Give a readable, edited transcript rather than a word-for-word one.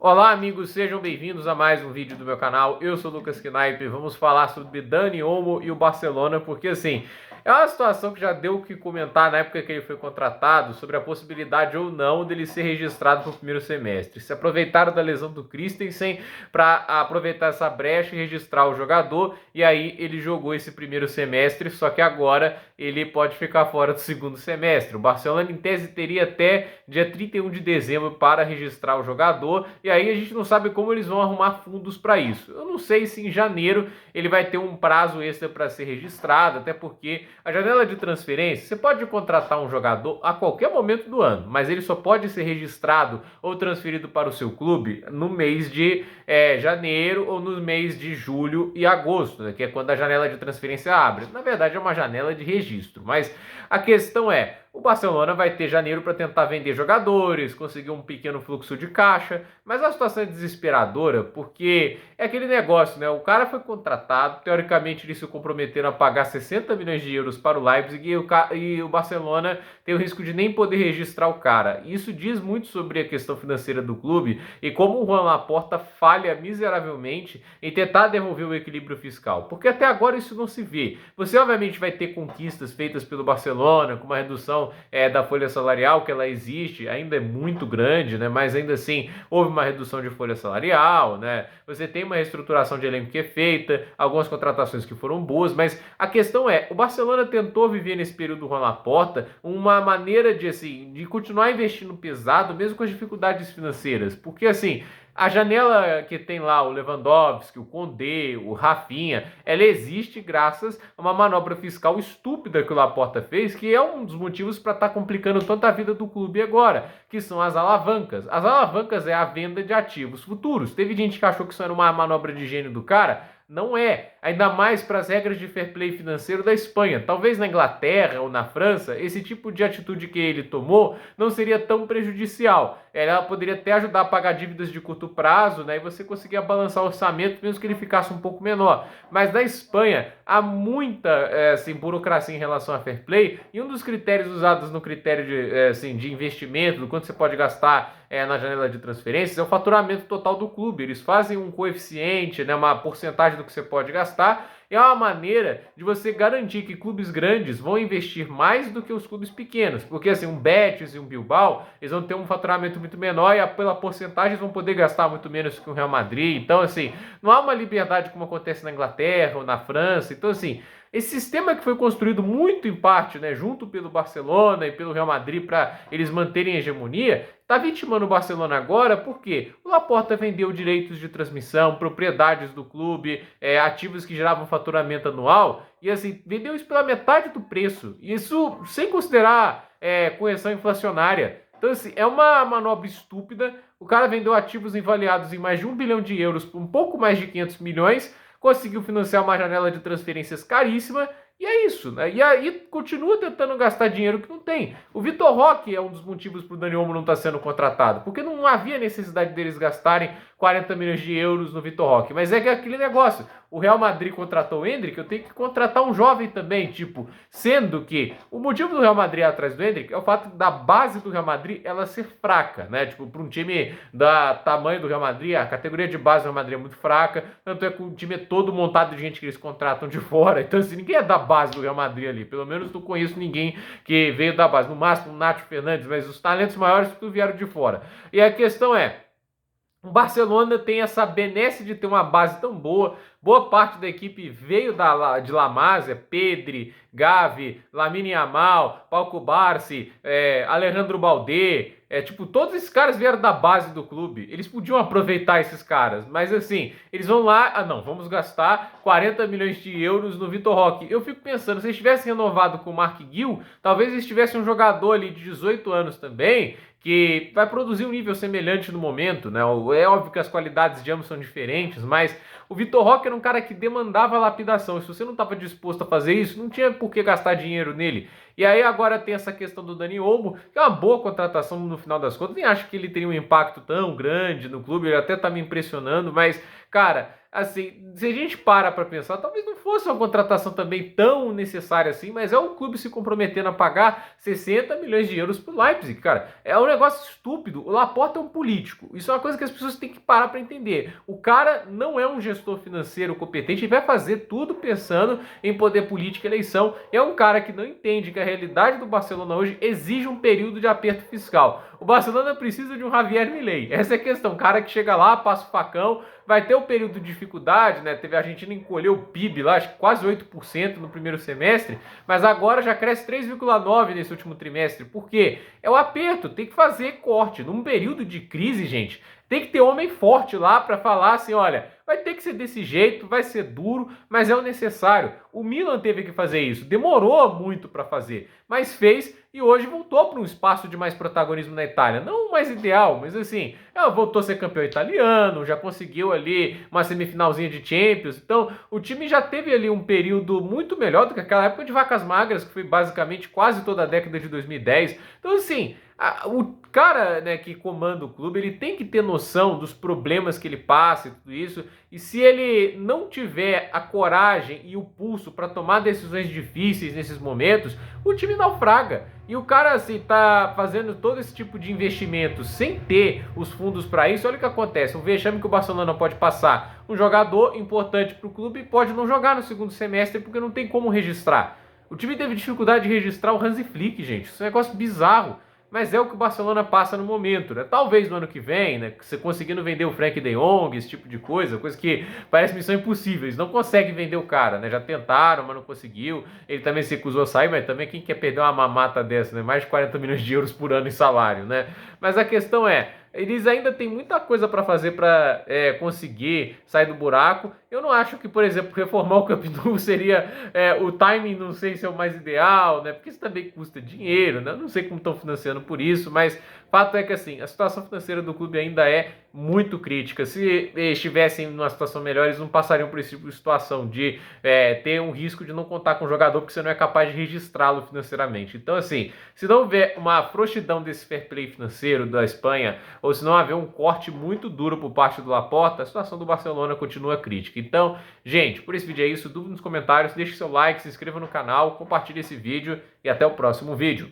Olá amigos, sejam bem-vindos a mais um vídeo do meu canal. Eu sou o Lucas Knaip, vamos falar sobre Dani Olmo e o Barcelona, porque assim, é uma situação que já deu o que comentar na época que ele foi contratado sobre a possibilidade ou não dele ser registrado para o primeiro semestre. Se aproveitaram da lesão do Christensen para aproveitar essa brecha e registrar o jogador, e aí ele jogou esse primeiro semestre, só que agora ele pode ficar fora do segundo semestre. O Barcelona em tese teria até dia 31 de dezembro para registrar o jogador, e aí a gente não sabe como eles vão arrumar fundos para isso. Eu não sei se em janeiro ele vai ter um prazo extra para ser registrado, até porque a janela de transferência, você pode contratar um jogador a qualquer momento do ano, mas ele só pode ser registrado ou transferido para o seu clube no mês de janeiro ou no mês de julho e agosto, né, que é quando a janela de transferência abre. Na verdade é uma janela de registro, mas a questão é, o Barcelona vai ter janeiro para tentar vender jogadores, conseguir um pequeno fluxo de caixa, mas a situação é desesperadora porque é aquele negócio, né? O cara foi contratado, teoricamente eles se comprometeram a pagar 60 milhões de euros para o Leipzig e o Barcelona tem o risco de nem poder registrar o cara. Isso diz muito sobre a questão financeira do clube e como o Juan Laporta falha miseravelmente em tentar devolver o equilíbrio fiscal, porque até agora isso não se vê. Você obviamente vai ter conquistas feitas pelo Barcelona, com uma redução da folha salarial, que ela existe, ainda é muito grande, né? Mas ainda assim houve uma redução de folha salarial, né? Você tem uma reestruturação de elenco que é feita, algumas contratações que foram boas, mas a questão é, o Barcelona tentou viver nesse período do Juan Laporta uma maneira de, assim, de continuar investindo pesado, mesmo com as dificuldades financeiras, porque assim, a janela que tem lá o Lewandowski, o Condé, o Rafinha, ela existe graças a uma manobra fiscal estúpida que o Laporta fez, que é um dos motivos para estar complicando tanto a vida do clube agora, que são as alavancas. As alavancas é a venda de ativos futuros. Teve gente que achou que isso era uma manobra de gênio do cara. Não é, ainda mais para as regras de fair play financeiro da Espanha. Talvez na Inglaterra ou na França, esse tipo de atitude que ele tomou não seria tão prejudicial. Ela poderia até ajudar a pagar dívidas de curto prazo, né? E você conseguia balançar o orçamento, mesmo que ele ficasse um pouco menor. Mas na Espanha há muita assim, burocracia em relação a fair play, e um dos critérios usados no critério de investimento, do quanto você pode gastar na janela de transferências, é o faturamento total do clube. Eles fazem um coeficiente, né, uma porcentagem do que você pode gastar, e é uma maneira de você garantir que clubes grandes vão investir mais do que os clubes pequenos, porque assim, um Betis e um Bilbao, eles vão ter um faturamento muito menor e pela porcentagem eles vão poder gastar muito menos que o Real Madrid. Então assim, não há uma liberdade como acontece na Inglaterra ou na França. Então assim, esse sistema que foi construído muito em parte, né, junto pelo Barcelona e pelo Real Madrid para eles manterem a hegemonia, está vitimando o Barcelona agora porque o Laporta vendeu direitos de transmissão, propriedades do clube, ativos que geravam faturamento anual, e assim, vendeu isso pela metade do preço. Isso sem considerar correção inflacionária. Então, assim, é uma manobra estúpida. O cara vendeu ativos avaliados em mais de 1 bilhão de euros por um pouco mais de 500 milhões, conseguiu financiar uma janela de transferências caríssima, e é isso, né? E aí continua tentando gastar dinheiro que não tem. O Vitor Roque é um dos motivos para o Dani Olmo não estar sendo contratado, porque não havia necessidade deles gastarem 40 milhões de euros no Vitor Roque. Mas é que é aquele negócio, o Real Madrid contratou o Endrick, eu tenho que contratar um jovem também, tipo, sendo que o motivo do Real Madrid atrás do Endrick é o fato da base do Real Madrid ela ser fraca, né? Tipo, para um time da tamanho do Real Madrid, a categoria de base do Real Madrid é muito fraca, tanto é que o time é todo montado de gente que eles contratam de fora. Então, assim, ninguém é da base do Real Madrid ali. Pelo menos não conheço ninguém que veio da base. No máximo, o Nacho Fernandes, mas os talentos maiores tudo vieram de fora. E a questão é, o Barcelona tem essa benesse de ter uma base tão boa. Boa parte da equipe veio de La Masia, Pedri, Gavi, Lamine Yamal, Pau Cubarsí, Alejandro Balde. Tipo, todos esses caras vieram da base do clube. Eles podiam aproveitar esses caras, mas assim, eles vão lá, não, vamos gastar 40 milhões de euros no Vitor Roque. Eu fico pensando, se eles tivessem renovado com o Mark Gill, talvez eles tivessem um jogador ali de 18 anos também, que vai produzir um nível semelhante no momento, né? É óbvio que as qualidades de ambos são diferentes, mas o Vitor Roque era um cara que demandava lapidação. E se você não estava disposto a fazer isso, não tinha por que gastar dinheiro nele. E aí agora tem essa questão do Dani Olmo, que é uma boa contratação no final das contas. Nem acho que ele teria um impacto tão grande no clube, ele até tá me impressionando, mas, cara, assim, se a gente para pra pensar, talvez não fosse fosse uma contratação também tão necessária assim, mas é o clube se comprometendo a pagar 60 milhões de euros pro Leipzig, cara. É um negócio estúpido. O Laporta é um político. Isso é uma coisa que as pessoas têm que parar para entender. O cara não é um gestor financeiro competente, ele vai fazer tudo pensando em poder político e eleição. É um cara que não entende que a realidade do Barcelona hoje exige um período de aperto fiscal. O Barcelona precisa de um Javier Milei. Essa é a questão. O cara que chega lá, passa o facão, vai ter o período de dificuldade, né? Teve a Argentina encolheu o PIB lá, acho que quase 8% no primeiro semestre, mas agora já cresce 3,9% nesse último trimestre. Por quê? É o aperto, tem que fazer corte. Num período de crise, gente, tem que ter homem forte lá para falar assim, olha, vai ter que ser desse jeito, vai ser duro, mas é o necessário. O Milan teve que fazer isso, demorou muito para fazer, mas fez e hoje voltou para um espaço de mais protagonismo na Itália. Não o mais ideal, mas assim, voltou a ser campeão italiano, já conseguiu ali uma semifinalzinha de Champions. Então, o time já teve ali um período muito melhor do que aquela época de vacas magras, que foi basicamente quase toda a década de 2010. Então, assim, o cara, né, que comanda o clube, ele tem que ter noção dos problemas que ele passa e tudo isso. E se ele não tiver a coragem e o pulso para tomar decisões difíceis nesses momentos, o time naufraga. E o cara, assim, tá fazendo todo esse tipo de investimento sem ter os fundos para isso. Olha o que acontece, o vexame que o Barcelona pode passar. Um jogador importante para o clube pode não jogar no segundo semestre porque não tem como registrar. O time teve dificuldade de registrar o Hansi Flick, gente. Isso é um negócio bizarro. Mas é o que o Barcelona passa no momento, né? Talvez no ano que vem, né? Você conseguindo vender o Frenkie de Jong, esse tipo de coisa que parece missão impossível. Eles não conseguem vender o cara, né? Já tentaram, mas não conseguiu. Ele também se recusou a sair, mas também quem quer perder uma mamata dessa, né? Mais de 40 milhões de euros por ano em salário, né? Mas a questão é, eles ainda têm muita coisa para fazer para conseguir sair do buraco. Eu não acho que, por exemplo, reformar o Camp Nou seria o timing, não sei se é o mais ideal, né? Porque isso também custa dinheiro, né? Eu não sei como estão financiando por isso, mas fato é que assim, a situação financeira do clube ainda é muito crítica. Se estivessem numa situação melhor, eles não passariam por esse tipo de situação de ter um risco de não contar com o jogador porque você não é capaz de registrá-lo financeiramente. Então, assim, se não houver uma frouxidão desse fair play financeiro da Espanha, ou se não haver um corte muito duro por parte do Laporta, a situação do Barcelona continua crítica. Então, gente, por esse vídeo é isso. Dúvida nos comentários, deixe seu like, se inscreva no canal, compartilhe esse vídeo e até o próximo vídeo.